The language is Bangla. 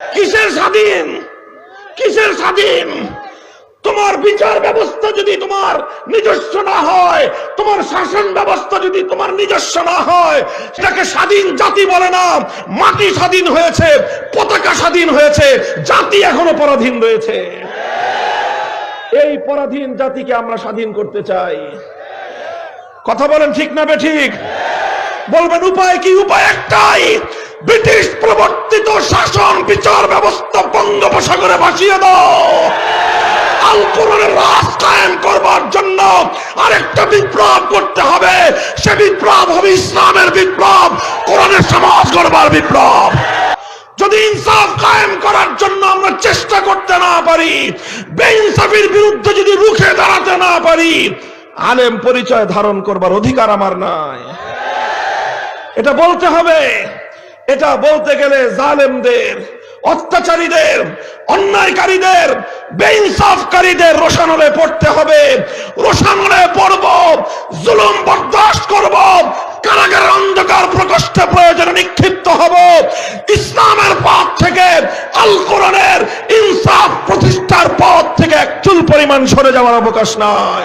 কিসের স্বাধীন? কিসের স্বাধীন? তোমার বিচার ব্যবস্থা যদি তোমার নিজস্ব না হয়, তোমার শাসন ব্যবস্থা যদি তোমার নিজস্ব না হয়, সেটাকে স্বাধীন জাতি বলে না। মাটি স্বাধীন হয়েছে, পতাকা স্বাধীন হয়েছে, জাতি এখনো পরাধীন রয়েছে। এই পরাধীন জাতিকে আমরা স্বাধীন করতে চাই। কথা বলেন ঠিক না বেঠিক? বলবেন উপায় কি? উপায় একটাই, ব্রিটিশ প্রবর্তিত শাসন বিচার ব্যবস্থা বঙ্গোপসাগরে ভাসিয়ে দাও। আল কোরআনের রাজ কায়েম করবার জন্য আরেকটা বিপ্লব করতে হবে। সে বিপ্লব হবে ইসলামের বিপ্লব, কোরআনের সমাজ গড়বার বিপ্লব। যদি ইনসাফ কায়েম করার জন্য আমরা চেষ্টা করতে না পারি, বেইনসাফির বিরুদ্ধে যদি রুখে দাঁড়াতে না পারি, আলেম পরিচয় ধারণ করবার অধিকার আমার নাই। এটা বলতে হবে। এটা বলতে গেলে জালেমদের, অত্যাচারীদের, অন্যায়কারীদের, বেইনসাফকারীদের রোশানলে পড়তে হবে। রোশানলে পড়ব, জুলুম বরদাস্ত করব, কারাগারের অন্ধকার প্রকোষ্ঠে প্রয়োজনে নিক্ষিপ্ত হব। ইসলামের পথ থেকে, আল কোরআনের ইনসাফ প্রতিষ্ঠার পথ থেকে এক চুল পরিমাণ সরে যাওয়ার অবকাশ নাই।